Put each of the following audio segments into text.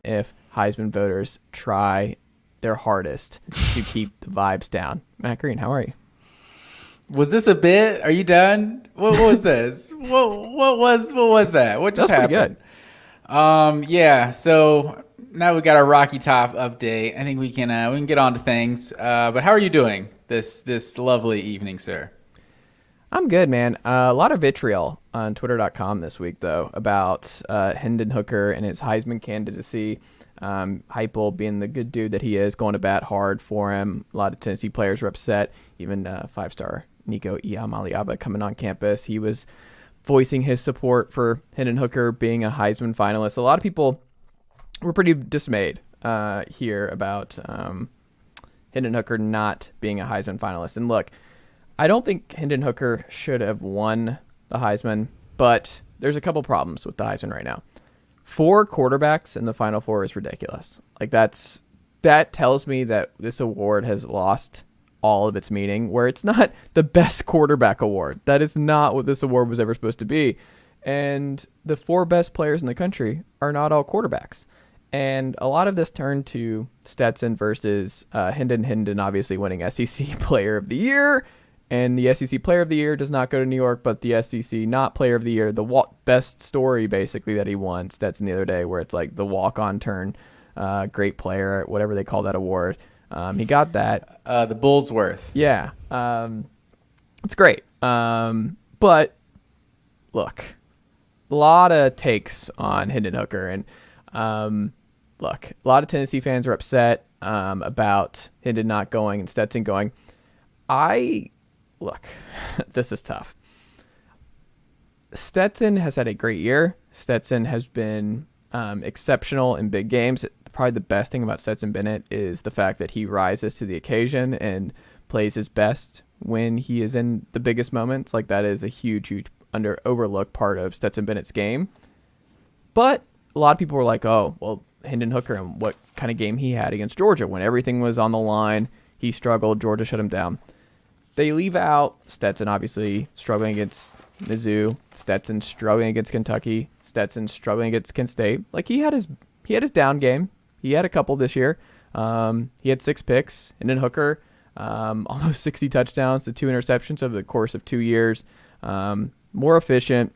If Heisman voters try their hardest to keep the vibes down. Matt Green, how are you? Was this a bit? Are you done? What was this? what was that? What just happened? Pretty good. Yeah. So now we got our Rocky Top update. I think we can get on to things. But how are you doing this lovely evening, sir? I'm good, man. A lot of vitriol on Twitter.com this week, though, about Hendon Hooker and his Heisman candidacy. Heupel, being the good dude that he is, going to bat hard for him. A lot of Tennessee players were upset. Even five-star Nico Iamaleava coming on campus. He was voicing his support for Hendon Hooker being a Heisman finalist. A lot of people were pretty dismayed here about Hendon Hooker not being a Heisman finalist. And look, I don't think Hendon Hooker should have won the Heisman, but there's a couple problems with the Heisman right now. 4 quarterbacks in the Final Four is ridiculous. Like that tells me that this award has lost all of its meaning, where it's not the best quarterback award. That is not what this award was ever supposed to be. And the 4 best players in the country are not all quarterbacks. And a lot of this turned to Stetson versus Hendon obviously winning SEC Player of the Year. And the SEC Player of the Year does not go to New York, but the SEC not Player of the Year, the best story basically that he won, Stetson the other day, where it's like the walk-on turn, great player, whatever they call that award. He got that. The Bullsworth. Yeah. It's great. But look, a lot of takes on Hendon Hooker. And look, a lot of Tennessee fans are upset about Hendon not going and Stetson going. Look, this is tough. Stetson has had a great year. Stetson has been exceptional in big games. Probably the best thing about Stetson Bennett is the fact that he rises to the occasion and plays his best when he is in the biggest moments. Like, that is a huge overlooked part of Stetson Bennett's game. But a lot of people were like, oh, well, Hendon Hooker and what kind of game he had against Georgia. When everything was on the line, he struggled. Georgia shut him down. They leave out Stetson, obviously, struggling against Mizzou. Stetson struggling against Kentucky. Stetson struggling against Kent State. Like, he had his down game. He had a couple this year. He had 6 picks. And then Hooker, almost 60 touchdowns to 2 interceptions over the course of 2 years. More efficient.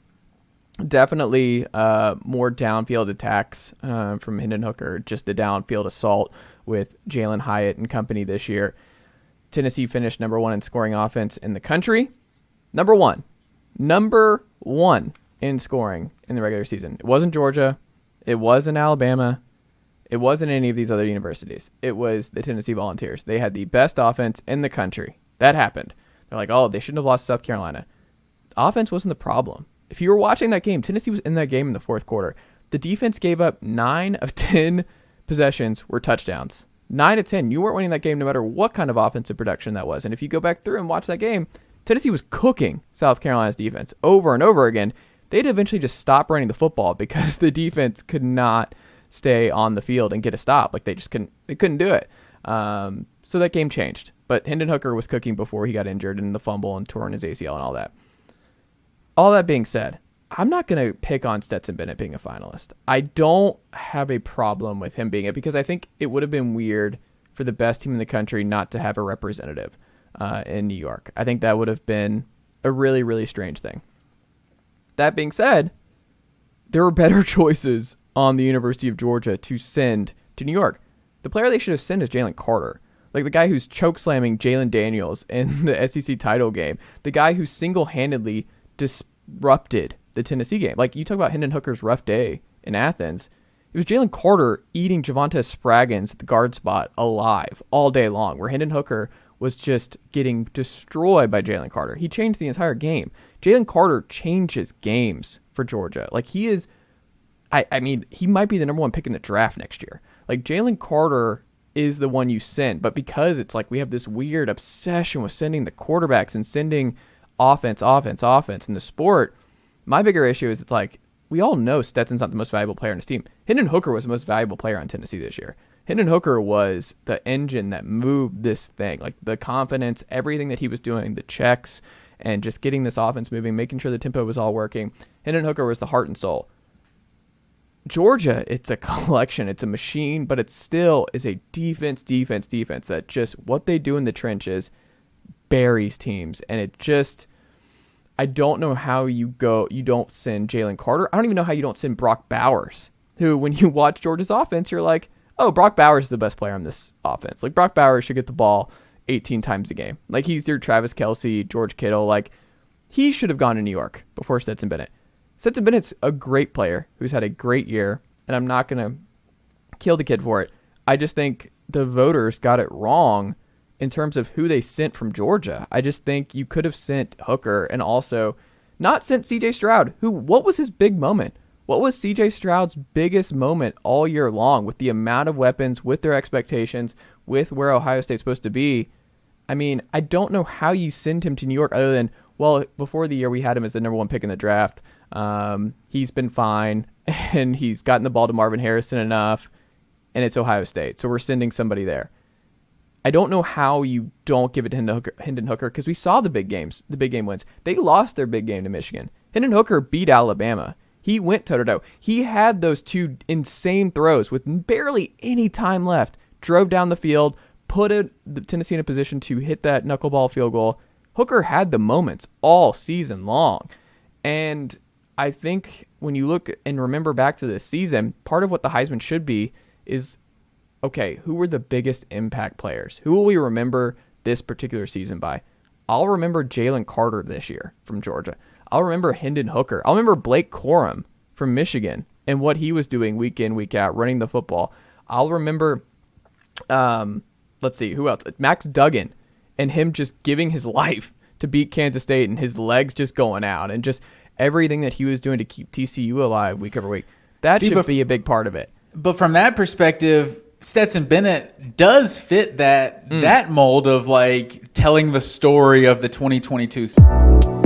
Definitely more downfield attacks from Hendon Hooker. Just the downfield assault with Jalen Hyatt and company this year. Tennessee finished number 1 in scoring offense in the country. Number one in scoring in the regular season. It wasn't Georgia. It wasn't Alabama. It wasn't any of these other universities. It was the Tennessee Volunteers. They had the best offense in the country. That happened. They're like, oh, they shouldn't have lost to South Carolina. Offense wasn't the problem. If you were watching that game, Tennessee was in that game in the fourth quarter. The defense gave up 9 of 10 possessions were touchdowns. 9 of 10. You weren't winning that game no matter what kind of offensive production that was. And if you go back through and watch that game, Tennessee was cooking South Carolina's defense over and over again. They'd eventually just stop running the football because the defense could not stay on the field and get a stop. Like, they couldn't do it. So that game changed. But Hendon Hooker was cooking before he got injured in the fumble and torn his ACL and all that. All that being said, I'm not going to pick on Stetson Bennett being a finalist. I don't have a problem with him being it because I think it would have been weird for the best team in the country not to have a representative in New York. I think that would have been a really, really strange thing. That being said, there were better choices on the University of Georgia to send to New York. The player they should have sent is Jalen Carter. Like, the guy who's choke-slamming Jalen Daniels in the SEC title game. The guy who single-handedly disrupted the Tennessee game. Like, you talk about Hendon Hooker's rough day in Athens. It was Jalen Carter eating Javonte Spraggins at the guard spot alive all day long, where Hendon Hooker was just getting destroyed by Jalen Carter. He changed the entire game. Jalen Carter changes games for Georgia. Like, he is, I mean, he might be the number 1 pick in the draft next year. Like, Jalen Carter is the one you send, but because it's like we have this weird obsession with sending the quarterbacks and sending offense in the sport, my bigger issue is it's like, we all know Stetson's not the most valuable player on his team. Hendon Hooker was the most valuable player on Tennessee this year. Hendon Hooker was the engine that moved this thing, like the confidence, everything that he was doing, the checks, and just getting this offense moving, making sure the tempo was all working. Hendon Hooker was the heart and soul. Georgia, it's a collection, it's a machine, but it still is a defense that just what they do in the trenches buries teams. And it just, I don't know how you don't send Jalen Carter. I don't even know how you don't send Brock Bowers, who, when you watch Georgia's offense, you're like, oh, Brock Bowers is the best player on this offense. Like, Brock Bowers should get the ball 18 times a game. Like, he's your Travis Kelce, George Kittle. Like, he should have gone to New York before Stetson Bennett. Stetson Bennett's a great player who's had a great year, and I'm not going to kill the kid for it. I just think the voters got it wrong in terms of who they sent from Georgia. I just think you could have sent Hooker and also not sent CJ Stroud, what was his big moment? What was CJ Stroud's biggest moment all year long with the amount of weapons, with their expectations, with where Ohio State's supposed to be? I mean, I don't know how you send him to New York other than, well, before the year we had him as the number 1 pick in the draft. He's been fine, and he's gotten the ball to Marvin Harrison enough, and it's Ohio State, so we're sending somebody there. I don't know how you don't give it to Hendon Hooker, because we saw the big game wins. They lost their big game to Michigan. Hendon Hooker beat Alabama. He went toe-to-toe. He had those 2 insane throws with barely any time left, drove down the field, put the Tennessee in a position to hit that knuckleball field goal. Hooker had the moments all season long. And I think when you look and remember back to this season, part of what the Heisman should be is, okay, who were the biggest impact players? Who will we remember this particular season by? I'll remember Jalen Carter this year from Georgia. I'll remember Hendon Hooker. I'll remember Blake Corum from Michigan and what he was doing week in, week out, running the football. I'll remember, let's see, who else? Max Duggan and him just giving his life to beat Kansas State and his legs just going out and just everything that he was doing to keep TCU alive week over week. That should be a big part of it. But from that perspective, Stetson Bennett does fit that mold of like telling the story of the 2022.